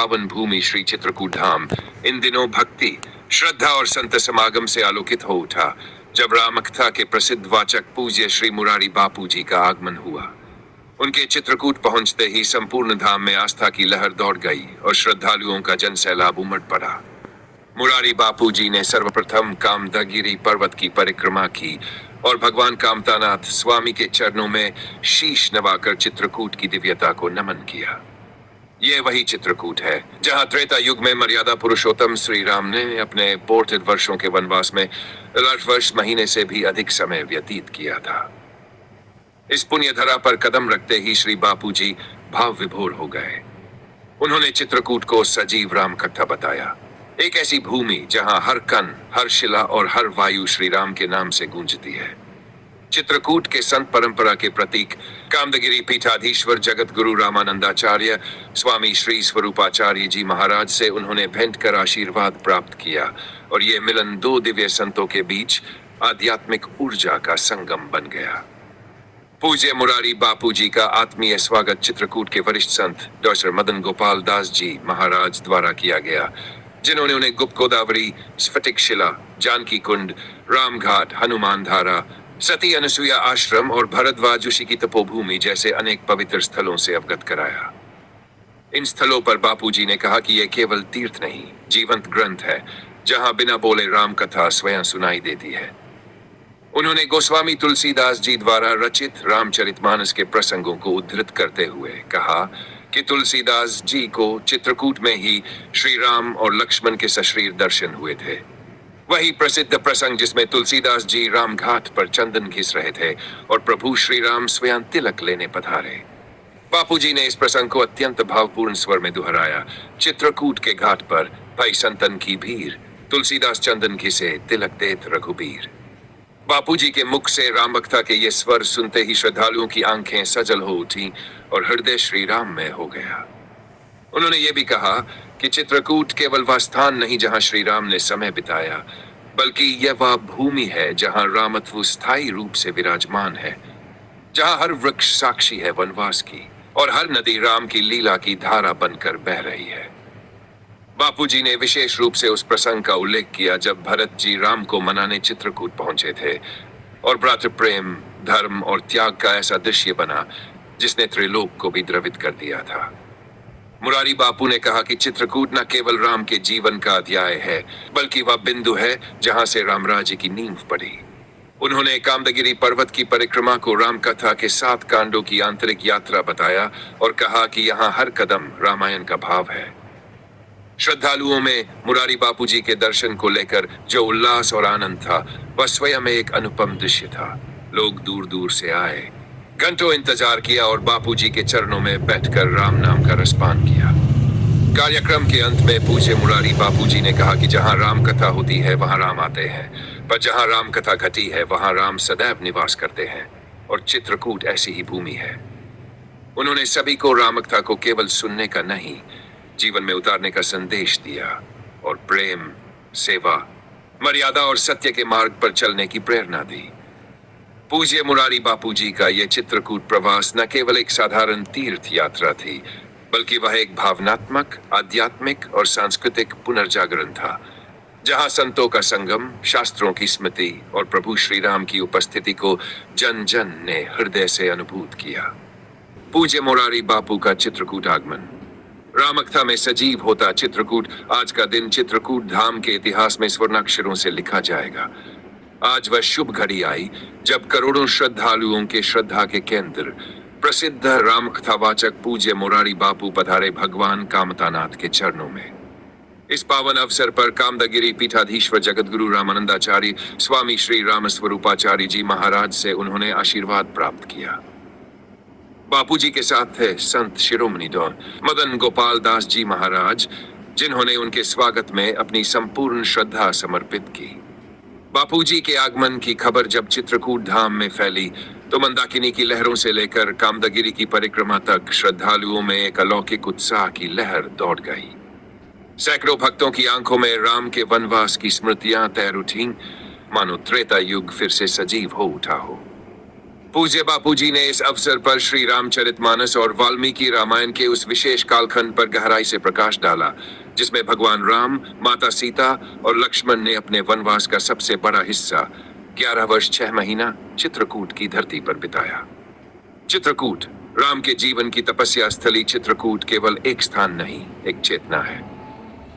पावन भूमि श्री चित्रकूट धाम इन दिनों भक्ति, श्रद्धा और संत समागम से आलोकित हो उठा जब रामकथा के प्रसिद्ध वाचक पूज्य श्री मुरारी बापू जी का आगमन हुआ। उनके चित्रकूट पहुंचते ही संपूर्ण धाम में आस्था की लहर दौड़ गई और श्रद्धालुओं का जन सैलाब उमड़ पड़ा। मुरारी बापू जी ने सर्वप्रथम कामदगिरी पर्वत की परिक्रमा की और भगवान कामतानाथ स्वामी के चरणों में शीश नवाकर चित्रकूट की दिव्यता को नमन किया। ये वही चित्रकूट है जहां त्रेता युग में मर्यादा पुरुषोत्तम श्री राम ने अपने 42 वर्षों के वनवास में 8 वर्ष महीने से भी अधिक समय व्यतीत किया था। इस पुण्य धरा पर कदम रखते ही श्री बापू जी भाव विभोर हो गए। उन्होंने चित्रकूट को सजीव राम कथा बताया, एक ऐसी भूमि जहां हर कण, हर शिला और हर वायु श्री राम के नाम से गूंजती है। चित्रकूट के संत परंपरा के प्रतीक कामदगिरी पीठाधीश्वर जगत गुरु रामानंदाचार्य स्वामी श्री स्वरूपाचार्य जी महाराज से उन्होंने भेंट कर आशीर्वाद प्राप्त किया और ये मिलन 2 दिव्य संतों के बीच आध्यात्मिक ऊर्जा का संगम बन गया। पूज्य मुरारी बापू जी का आत्मीय स्वागत चित्रकूट के वरिष्ठ संत डॉक्टर मदन गोपाल दास जी महाराज द्वारा किया गया, जिन्होंने उन्हें गुप्त गोदावरी, स्फटिक शिला, जानकी कुंड, रामघाट, हनुमान धारा, सती अनसुया आश्रम और भरद्वाज ऋषि की तपोभूमि जैसे अनेक पवित्र स्थलों से अवगत कराया। इन स्थलों पर बापूजी ने कहा कि यह केवल तीर्थ नहीं, जीवंत ग्रंथ है जहां बिना बोले राम कथा स्वयं सुनाई देती है। उन्होंने गोस्वामी तुलसीदास जी द्वारा रचित रामचरितमानस के प्रसंगों को उद्धृत करते हुए कहा कि तुलसीदास जी को चित्रकूट में ही श्री राम और लक्ष्मण के सशरीर दर्शन हुए थे। वही प्रसिद्ध प्रसंग जिसमें तुलसीदास जी रामघाट पर चंदन घिस रहे थे और प्रभु श्री राम स्वयं तिलक लेने पधारे। बापूजी ने इस प्रसंग को अत्यंत भावपूर्ण स्वर में दोहराया। चित्रकूट के घाट पर भाई संतन की भीड़, तुलसीदास चंदन घिसे तिलक देत रघुबीर। बापूजी के मुख से रामभक्ता के ये स्वर सुनते ही श्रद्धालुओं की आंखें सजल हो उठी और हृदय श्री राम में हो गया। उन्होंने ये भी कहा कि चित्रकूट केवल वह स्थान नहीं जहां श्री राम ने समय बिताया, बल्कि यह वह भूमि है जहां रामत्व स्थायी रूप से विराजमान है, जहां हर वृक्ष साक्षी है वनवास की और हर नदी राम की लीला की धारा बनकर बह रही है। बापूजी ने विशेष रूप से उस प्रसंग का उल्लेख किया जब भरत जी राम को मनाने चित्रकूट पहुंचे थे और भ्रातृ प्रेम, धर्म और त्याग का ऐसा दृश्य बना जिसने त्रिलोक को भी द्रवित कर दिया था। मुरारी बापू ने कहा कि चित्रकूट न केवल राम के जीवन का अध्याय है, बल्कि वह बिंदु है जहां से रामराज्य की नींव पड़ी। उन्होंने कामदगिरी पर्वत की परिक्रमा को राम कथा के 7 कांडों की आंतरिक यात्रा बताया और कहा कि यहाँ हर कदम रामायण का भाव है। श्रद्धालुओं में मुरारी बापू जी के दर्शन को लेकर जो उल्लास और आनंद था, वह स्वयं एक अनुपम दृश्य था। लोग दूर दूर से आए, घंटों इंतजार किया और बापूजी के चरणों में बैठकर राम नाम का रसपान किया। कार्यक्रम के अंत में पूज्य मुरारी बापूजी ने कहा कि जहां राम कथा होती है वहां राम आते हैं, पर जहां राम कथा घटी है वहां राम सदैव निवास करते हैं और चित्रकूट ऐसी ही भूमि है। उन्होंने सभी को राम कथा को केवल सुनने का नहीं, जीवन में उतारने का संदेश दिया और प्रेम, सेवा, मर्यादा और सत्य के मार्ग पर चलने की प्रेरणा दी। पूज्य मुरारी बापूजी का यह चित्रकूट प्रवास न केवल एक साधारण तीर्थ यात्रा थी, बल्कि वह एक भावनात्मक, आध्यात्मिक और सांस्कृतिक पुनर्जागरण था, जहां संतों का संगम, शास्त्रों की स्मृति और प्रभु श्री राम की उपस्थिति को जन जन ने हृदय से अनुभूत किया। पूज्य मुरारी बापू का चित्रकूट आगमन। रामकथा में सजीव होता चित्रकूट आज का दिन चित्रकूट धाम के इतिहास में स्वर्णाक्षरों से लिखा जाएगा। आज वह शुभ घड़ी आई जब करोड़ों श्रद्धालुओं के श्रद्धा के केंद्र प्रसिद्ध रामकथावाचक पूज्य मुरारी बापू पधारे भगवान कामतानाथ के चरणों में। इस पावन अवसर पर कामदगिरी पीठाधीश्वर जगतगुरु रामानंदाचार्य स्वामी श्री राम स्वरूपाचार्य जी महाराज से उन्होंने आशीर्वाद प्राप्त किया। बापूजी के साथ थे संत शिरोमणि डॉन मदन गोपाल दास जी महाराज, जिन्होंने उनके स्वागत में अपनी संपूर्ण श्रद्धा समर्पित की। बापूजी के आगमन की खबर जब चित्रकूट धाम में फैली तो मंदाकिनी की लहरों से लेकर कामदगिरी की परिक्रमा तक श्रद्धालुओं में एक अलौकिक उत्साह की लहर दौड़ गई। सैकड़ों भक्तों की आंखों में राम के वनवास की स्मृतियां तैर उठीं, मानो त्रेता युग फिर से सजीव हो उठा हो। पूज्य बापूजी ने इस अवसर पर श्री रामचरितमानस और वाल्मीकि रामायण के उस विशेष कालखंड पर गहराई से प्रकाश डाला जिसमें भगवान राम, माता सीता और लक्ष्मण ने अपने वनवास का सबसे बड़ा हिस्सा 11 वर्ष 6 महीना चित्रकूट की धरती पर बिताया। चित्रकूट राम के जीवन की तपस्या स्थली। चित्रकूट केवल एक स्थान नहीं, एक चेतना है।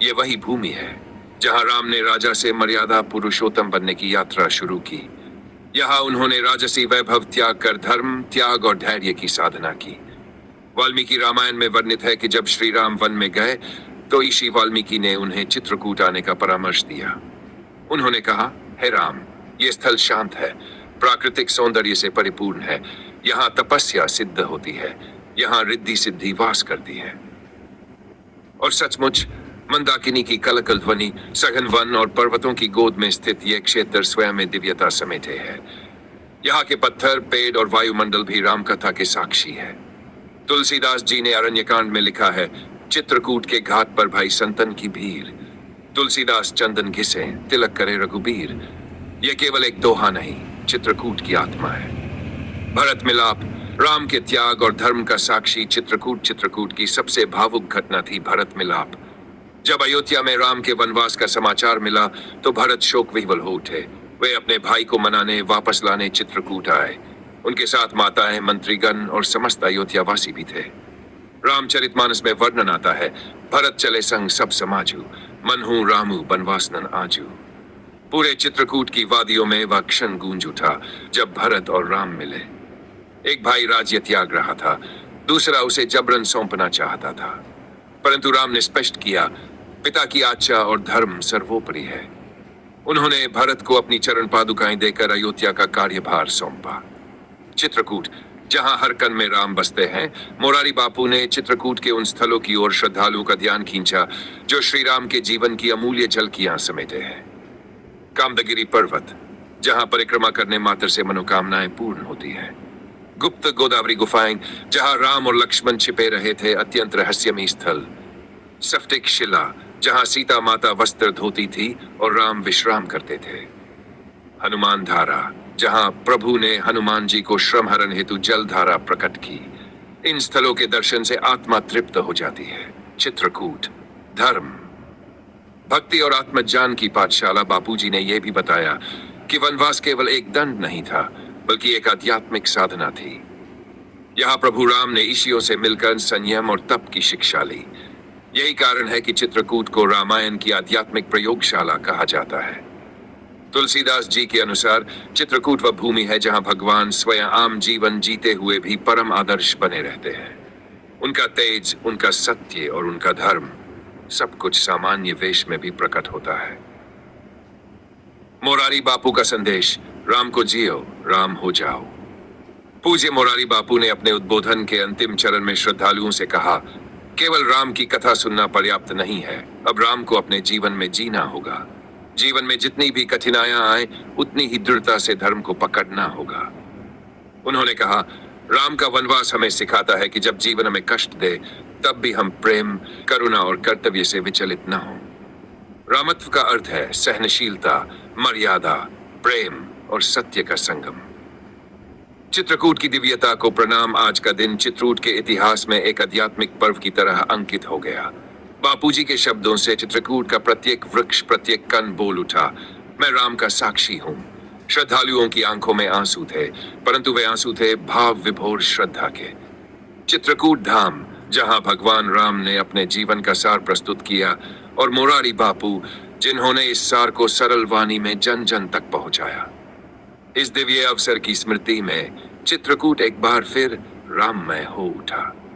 ये वही भूमि है जहां राम ने राजा से मर्यादा पुरुषोत्तम बनने की यात्रा शुरू की। यहाँ उन्होंने राजसी वैभव त्याग कर धर्म, त्याग और धैर्य की साधना की। वाल्मीकि रामायण में वर्णित है कि जब श्री राम वन में गए तो ऋषि वाल्मीकि ने उन्हें चित्रकूट आने का परामर्श दिया। उन्होंने कहा, हे राम, ये स्थल शांत है, प्राकृतिक सौंदर्य से परिपूर्ण है। यहाँ तपस्या सिद्ध होती है, यहाँ रिद्धि सिद्धि वास करती है। और सचमुच मंदाकिनी की कलकल ध्वनि, सघन वन और पर्वतों की गोद में स्थित ये क्षेत्र स्वयं में दिव्यता समेटे है। यहाँ के पत्थर, पेड़ और वायुमंडल भी राम कथा के साक्षी है। तुलसीदास जी ने अरण्यकांड में लिखा है, चित्रकूट के घाट पर भाई संतन की भीड़, तुलसीदास चंदन घिसे तिलक करे रघुबीर। यह केवल एक दोहा नहीं, चित्रकूट की आत्मा है। भरत मिलाप, राम के त्याग और धर्म का साक्षी चित्रकूट की सबसे भावुक घटना थी भरत मिलाप। जब अयोध्या में राम के वनवास का समाचार मिला तो भरत शोक विह्वल हो उठे। वे अपने भाई को मनाने, वापस लाने चित्रकूट आए। उनके साथ माताएं, मंत्रीगण और समस्त अयोध्यावासी भी थे। रामचरितमानस में वर्णन आता है, भरत चले संग सब समाजू, मनहु रामू बनवासनन आजू। पूरे चित्रकूट की वादियों में वह क्षण गूंज उठा जब भरत और राम मिले। एक भाई राज्य त्याग रहा था, दूसरा उसे जबरन सौंपना चाहता था, परंतु राम ने स्पष्ट किया, पिता की आज्ञा और धर्म सर्वोपरि है। उन्होंने भरत को अपनी चरण पादुकाएं देकर अयोध्या का कार्यभार सौंपा। चित्रकूट, जहां हर कण में राम बसते हैं, मोरारी बापू ने चित्रकूट के उन स्थलों की ओर श्रद्धालुओं का ध्यान खींचा जो श्री राम के जीवन की अमूल्य झलकियां समेटे हैं। कामदगिरी पर्वत, जहां परिक्रमा करने मात्र से मनोकामनाएं पूर्ण होती है। गुप्त गोदावरी गुफाएं, जहां राम और लक्ष्मण छिपे रहे थे, अत्यंत रहस्यमयी स्थल। सफ्टिक शिला, जहां सीता माता वस्त्र धोती थी और राम विश्राम करते थे। हनुमान धारा, जहां प्रभु ने हनुमान जी को श्रम हरण हेतु जल धारा प्रकट की। इन स्थलों के दर्शन से आत्मा तृप्त हो जाती है। चित्रकूट, धर्म, भक्ति और आत्मज्ञान की पाठशाला। बापूजी ने यह भी बताया कि वनवास केवल एक दंड नहीं था, बल्कि एक आध्यात्मिक साधना थी। यहाँ प्रभु राम ने ऋषियों से मिलकर संयम और तप की शिक्षा ली। यही कारण है कि चित्रकूट को रामायण की आध्यात्मिक प्रयोगशाला कहा जाता है। तुलसीदास जी के अनुसार चित्रकूट वह भूमि है जहां भगवान स्वयं आम जीवन जीते हुए भी परम आदर्श बने रहते हैं। उनका तेज, उनका सत्य और उनका धर्म सब कुछ सामान्य वेश में भी प्रकट होता है। मोरारी बापू का संदेश, राम को जियो, राम हो जाओ। पूज्य मोरारी बापू ने अपने उद्बोधन के अंतिम चरण में श्रद्धालुओं से कहा, केवल राम की कथा सुनना पर्याप्त नहीं है, अब राम को अपने जीवन में जीना होगा। जीवन में जितनी भी कठिनाइयां आए, उतनी ही दृढ़ता से धर्म को पकड़ना होगा। उन्होंने कहा, राम का वनवास हमें सिखाता है कि जब जीवन हमें कष्ट दे, तब भी हम प्रेम, करुणा और कर्तव्य से विचलित न हों। रामत्व का अर्थ है सहनशीलता, मर्यादा, प्रेम और सत्य का संगम। चित्रकूट की दिव्यता को प्रणाम। आज का दिन चित्रकूट के इतिहास में एक आध्यात्मिक पर्व की तरह अंकित हो गया। बापूजी के शब्दों से चित्रकूट का प्रत्येक वृक्ष, प्रत्येक कण बोल उठा, मैं राम का साक्षी हूँ। श्रद्धालुओं की आंखों में आंसू थे, परंतु वे आंसू थे भाव विभोर श्रद्धा के। चित्रकूट धाम, जहां भगवान राम ने अपने जीवन का सार प्रस्तुत किया, और मोरारी बापू, जिन्होंने इस सार को सरल वाणी में जन जन तक पहुंचाया। इस दिव्य अवसर की स्मृति में चित्रकूट एक बार फिर राममय हो उठा।